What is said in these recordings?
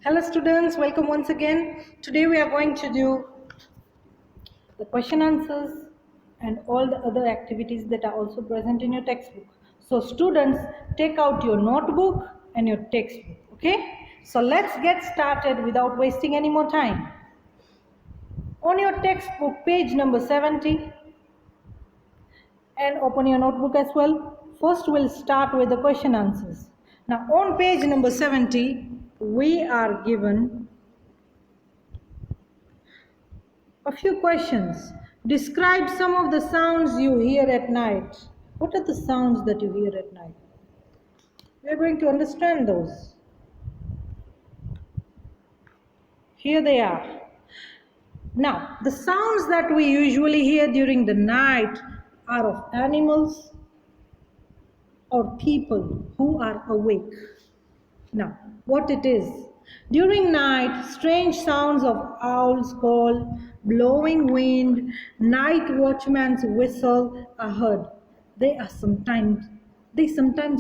Hello students, welcome once again. Today we are going to do the question answers and all the other activities that are also present in your textbook. So students, take out your notebook and your textbook, okay? So let's get started without wasting any more time. On your textbook, page number 70, and open your notebook as well. First we'll start with the question answers. Now on page number 70, we are given a few questions. Describe some of the sounds you hear at night. What are the sounds that you hear at night? We are going to understand those. Here they are. Now, the sounds that we usually hear during the night are of animals or people who are awake. Now, what it is? During night, strange sounds of owls' call, blowing wind, night watchman's whistle are heard. They sometimes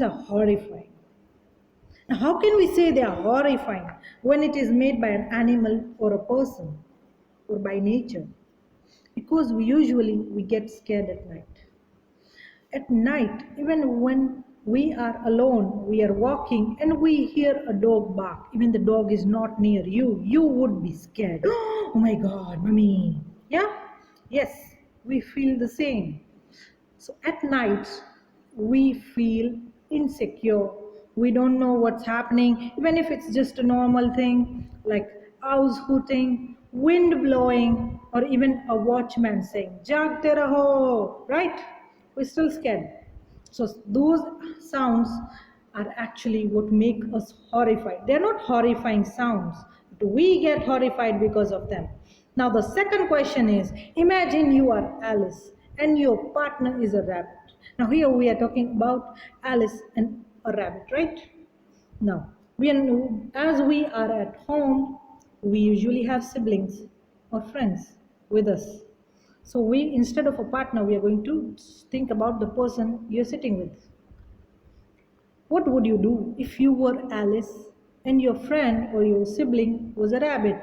are horrifying. Now, how can we say they are horrifying when it is made by an animal or a person or by nature? Because we get scared at night. At night, even when we are alone, we are walking and we hear a dog bark, even the dog is not near you, you would be scared. Oh my God, mommy. Yeah? Yes, we feel the same. So at night, we feel insecure. We don't know what's happening, even if it's just a normal thing like owls hooting, wind blowing, or even a watchman saying, Jagte raho, right? We're still scared. So those sounds are actually what make us horrified. They're not horrifying sounds, but we get horrified because of them. Now the second question is, imagine you are Alice and your partner is a rabbit. Now here we are talking about Alice and a rabbit, right? Now, as we are at home, we usually have siblings or friends with us. So instead of a partner, we are going to think about the person you're sitting with. What would you do if you were Alice and your friend or your sibling was a rabbit?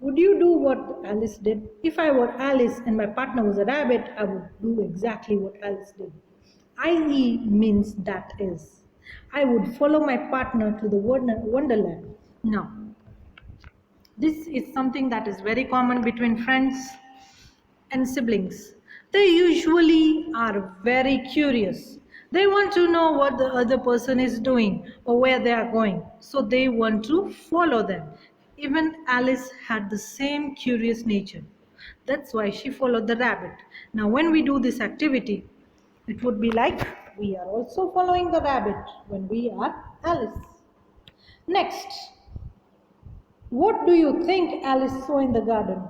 Would you do what Alice did? If I were Alice and my partner was a rabbit, I would do exactly what Alice did. I.e. means that is. I would follow my partner to the Wonderland. Now, this is something that is very common between friends and siblings. They usually are very curious. They want to know what the other person is doing or where they are going. So they want to follow them. Even Alice had the same curious nature. That's why she followed the rabbit. Now when we do this activity, it would be like we are also following the rabbit when we are Alice. Next, what do you think Alice saw in the garden?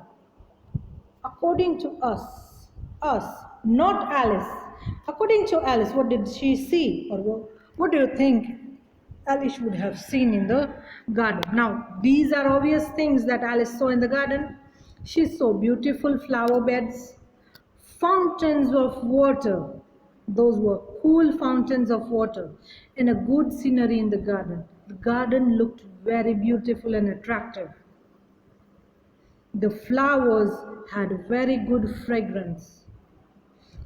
According to us, not Alice. According to Alice, what did she see? Or what do you think Alice would have seen in the garden? Now, these are obvious things that Alice saw in the garden. She saw beautiful flower beds, fountains of water. Those were cool fountains of water, and a good scenery in the garden. The garden looked very beautiful and attractive. The flowers had very good fragrance.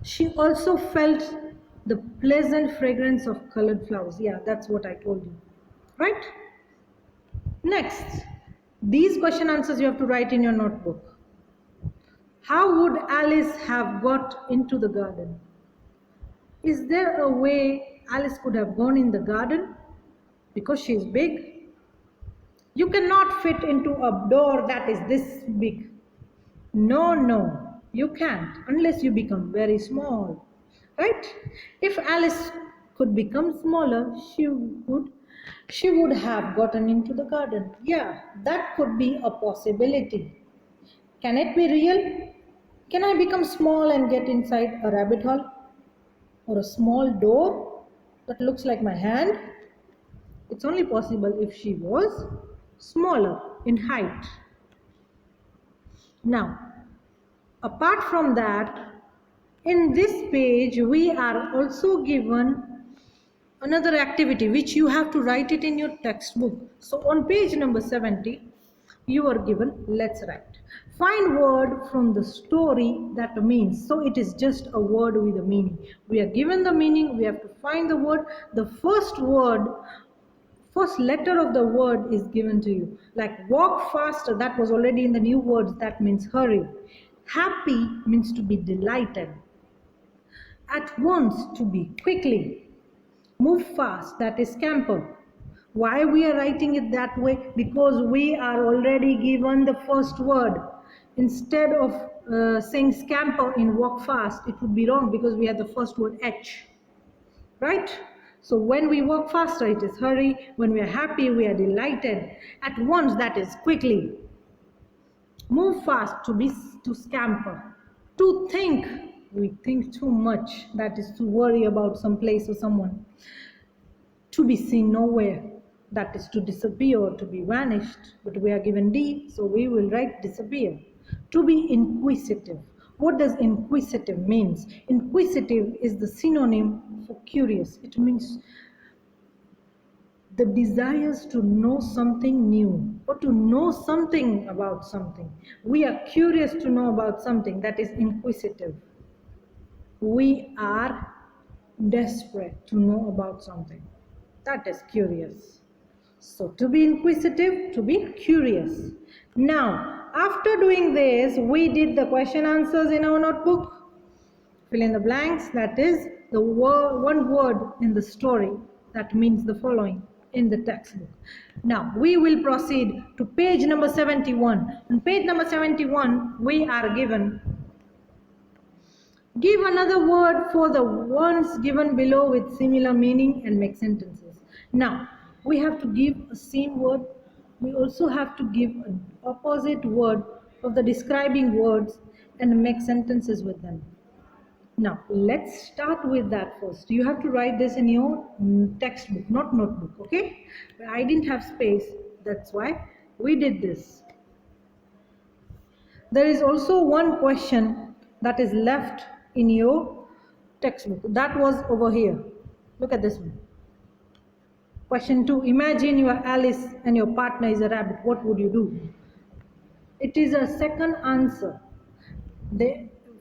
She also felt the pleasant fragrance of colored flowers. Yeah, that's what I told you. Right? Next, these question answers you have to write in your notebook. How would Alice have got into the garden? Is there a way Alice could have gone in the garden? Because she is big. You cannot fit into a door that is this big. No, you can't unless you become very small, right? If Alice could become smaller, she would have gotten into the garden. Yeah, that could be a possibility. Can it be real? Can I become small and get inside a rabbit hole? Or a small door that looks like my hand? It's only possible if she was smaller in height. Now, apart from that, in this page we are also given another activity which you have to write it in your textbook. So on page number 70, you are given, let's write. Find word from the story that means. So it is just a word with a meaning. We are given the meaning, we have to find the word. The first word, first letter of the word is given to you. Like walk faster, that was already in the new words, that means hurry. Happy means to be delighted. At once, to be quickly. Move fast, that is scamper. Why we are writing it that way? Because we are already given the first word. Instead of saying scamper in walk fast, it would be wrong because we have the first word H. Right? So when we walk faster, it is hurry. When we are happy, we are delighted. At once, that is quickly. Move fast, to scamper. To think, we think too much. That is to worry about some place or someone. To be seen nowhere, that is to disappear or to be vanished, but we are given D, so we will write disappear. To be inquisitive. What does inquisitive means? Inquisitive is the synonym for curious. It means the desires to know something new or to know something about something. We are curious to know about something, that is inquisitive. We are desperate to know about something. That is curious. So to be inquisitive, to be curious. Now, after doing this, we did the question answers in our notebook. Fill in the blanks. That is the one word in the story that means the following in the textbook. Now, we will proceed to page number 71. On page number 71, we are given, give another word for the ones given below with similar meaning and make sentences. Now, we have to give a same word. We also have to give an opposite word of the describing words and make sentences with them. Now, let's start with that first. You have to write this in your textbook, not notebook, okay? I didn't have space, that's why we did this. There is also one question that is left in your textbook. That was over here. Look at this one. Question 2. Imagine you are Alice and your partner is a rabbit. What would you do? It is a second answer.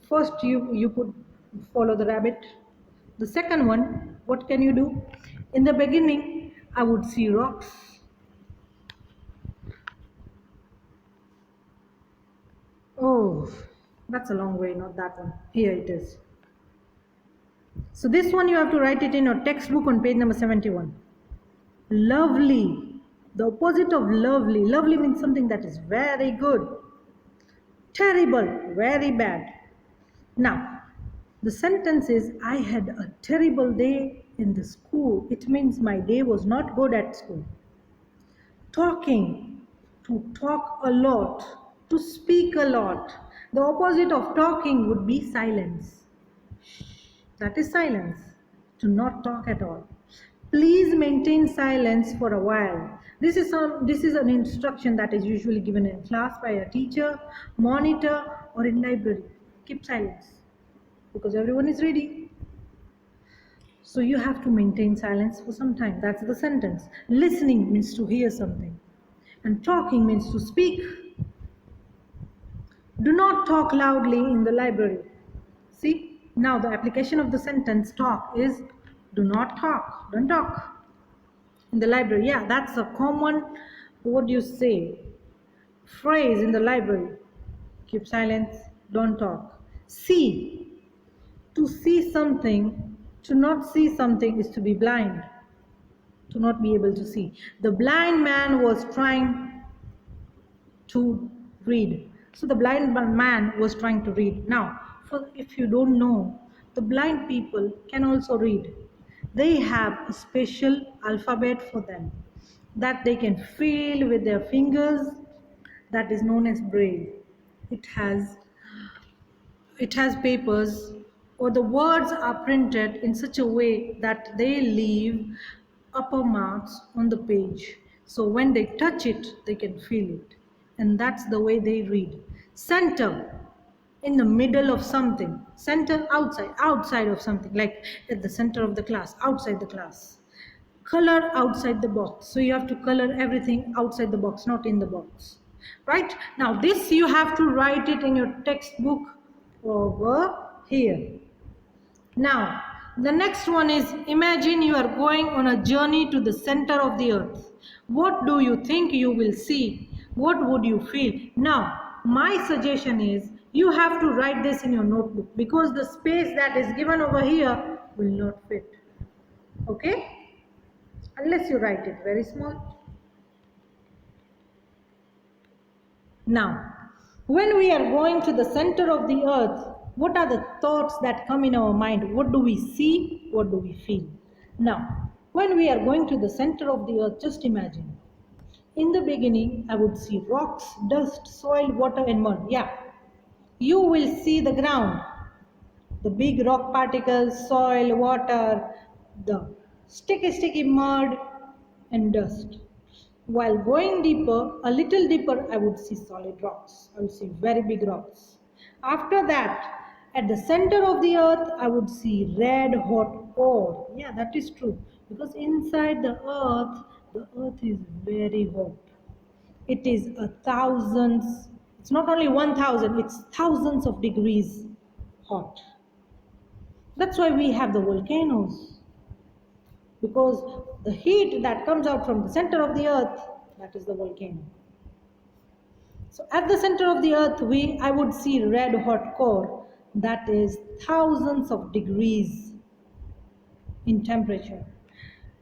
First you could follow the rabbit. The second one, what can you do? In the beginning, I would see rocks. Oh, that's a long way, not that one. Here it is. So this one you have to write it in your textbook on page number 71. Lovely. The opposite of lovely. Lovely means something that is very good. Terrible, very bad. Now, the sentence is, I had a terrible day in the school. It means my day was not good at school. Talking, to talk a lot, to speak a lot. The opposite of talking would be silence. That is silence, to not talk at all. Please maintain silence for a while. This is an instruction that is usually given in class by a teacher, monitor, or in library. Keep silence because everyone is ready. So you have to maintain silence for some time. That's the sentence. Listening means to hear something, and talking means to speak. Do not talk loudly in the library. See, now the application of the sentence talk is do not talk, don't talk. In the library, yeah, that's a common, what do you say, phrase in the library. Keep silence, don't talk. See, to see something, to not see something is to be blind, to not be able to see. The blind man was trying to read. So the blind man was trying to read. Now, if you don't know, the blind people can also read. They have a special alphabet for them that they can feel with their fingers, that is known as braille. It has papers, or the words are printed in such a way that they leave upper marks on the page. So when they touch it, they can feel it. And that's the way they read. Center, in the middle of something. Center, outside of something, like at the center of the class, outside the class. color outside the box. So you have to color everything outside the box, not in the box. Right? Now this you have to write it in your textbook over here. Now, the next one is, imagine you are going on a journey to the center of the earth. What do you think you will see? What would you feel? Now, my suggestion is you have to write this in your notebook because the space that is given over here will not fit. Okay? Unless you write it very small. Now, when we are going to the center of the earth, what are the thoughts that come in our mind? What do we see? What do we feel? Now, when we are going to the center of the earth, just imagine. In the beginning, I would see rocks, dust, soil, water, and mud. Yeah, you will see the ground, the big rock particles, soil, water, the sticky mud, and dust. While going deeper, a little deeper, I would see solid rocks. I would see very big rocks. After that, at the center of the earth, I would see red hot ore. Yeah, that is true. Because inside the earth is very hot. It is it's not only 1,000, it's thousands of degrees hot. That's why we have the volcanoes. Because the heat that comes out from the center of the earth, that is the volcano. So at the center of the earth, I would see red hot core, that is thousands of degrees in temperature.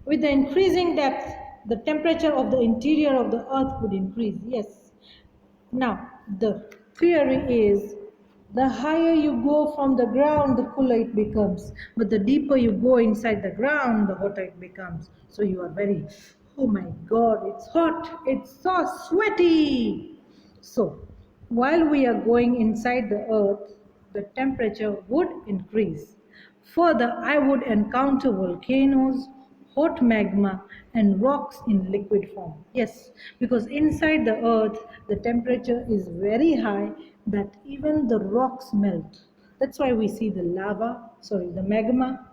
With the increasing depth, the temperature of the interior of the earth would increase. Yes. Now, the theory is the higher you go from the ground, the cooler it becomes. But the deeper you go inside the ground, the hotter it becomes. So you are very, oh my God, it's hot, it's so sweaty. So while we are going inside the earth, the temperature would increase. Further, I would encounter volcanoes, hot magma, and rocks in liquid form. Yes, because inside the earth, the temperature is very high that even the rocks melt. That's why we see the magma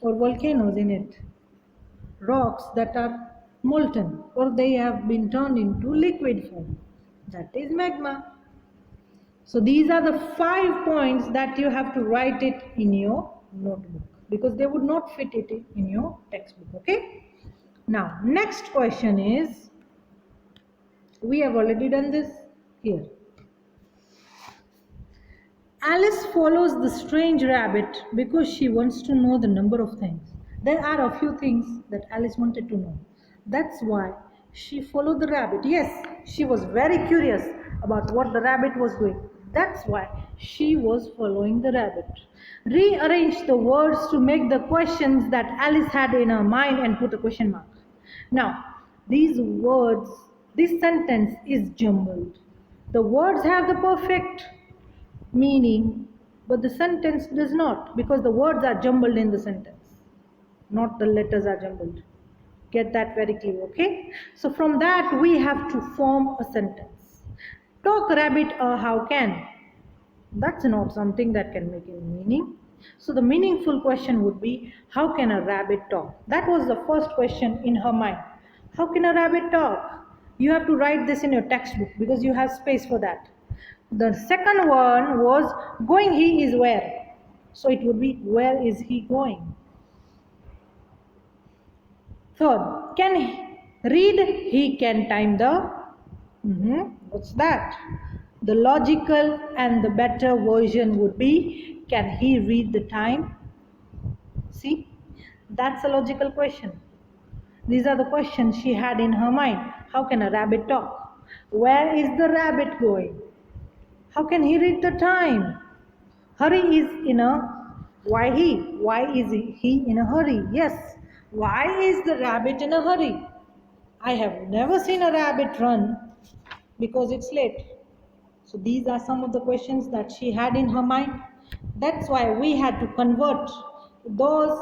or volcanoes in it. Rocks that are molten or they have been turned into liquid form. That is magma. So these are the 5 points that you have to write it in your notebook because they would not fit it in your textbook. Okay? Now, next question is, we have already done this here. Alice follows the strange rabbit because she wants to know the number of things. There are a few things that Alice wanted to know. That's why she followed the rabbit. Yes, she was very curious about what the rabbit was doing. That's why she was following the rabbit. Rearrange the words to make the questions that Alice had in her mind and put a question mark. Now, these words, this sentence is jumbled. The words have the perfect meaning, but the sentence does not because the words are jumbled in the sentence, not the letters are jumbled. Get that very clear, okay? So from that we have to form a sentence. Talk rabbit or how can? That's not something that can make any meaning. So the meaningful question would be, how can a rabbit talk? That was the first question in her mind. How can a rabbit talk? You have to write this in your textbook because you have space for that. The second one was, going he is where? So it would be, where is he going? Third, can he read? He can time the... What's that? The logical and the better version would be, can he read the time? See, that's a logical question. These are the questions she had in her mind. How can a rabbit talk? Where is the rabbit going? How can he read the time? Hurry is in a... Why is he in a hurry? Yes. Why is the rabbit in a hurry? I have never seen a rabbit run because it's late. So these are some of the questions that she had in her mind. That's why we had to convert those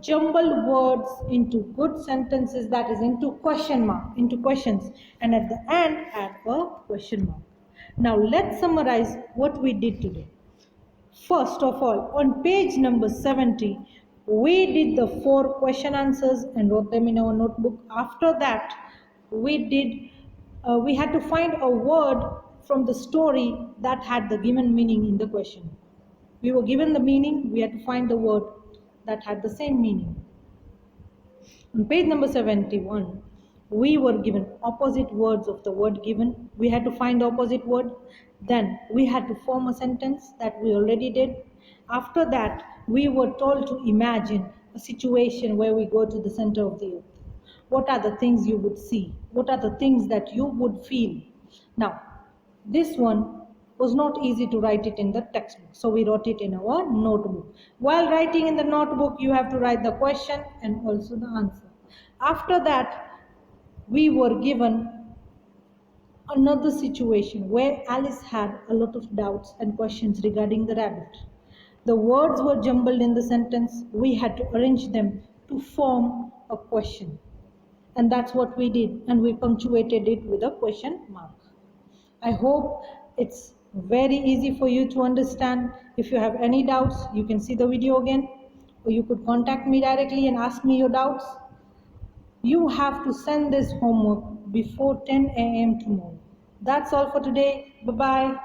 jumbled words into good sentences, that is into questions, and at the end add a question mark. Now let's summarize what we did today. First of all, on page number 70, We did the 4 question answers and wrote them in our notebook. After that, we had to find a word from the story that had the given meaning in the question. We were given the meaning, we had to find the word that had the same meaning. On page number 71, we were given opposite words of the word given. We had to find the opposite word. Then we had to form a sentence that we already did. After that, we were told to imagine a situation where we go to the center of the earth. What are the things you would see? What are the things that you would feel? Now, this one was not easy to write it in the textbook, so we wrote it in our notebook. While writing in the notebook, you have to write the question and also the answer. After that, we were given another situation where Alice had a lot of doubts and questions regarding the rabbit. The words were jumbled in the sentence. We had to arrange them to form a question. And that's what we did, and we punctuated it with a question mark. I hope it's very easy for you to understand. If you have any doubts, you can see the video again, or you could contact me directly and ask me your doubts. You have to send this homework before 10 a.m. tomorrow. That's all for today. Bye-bye.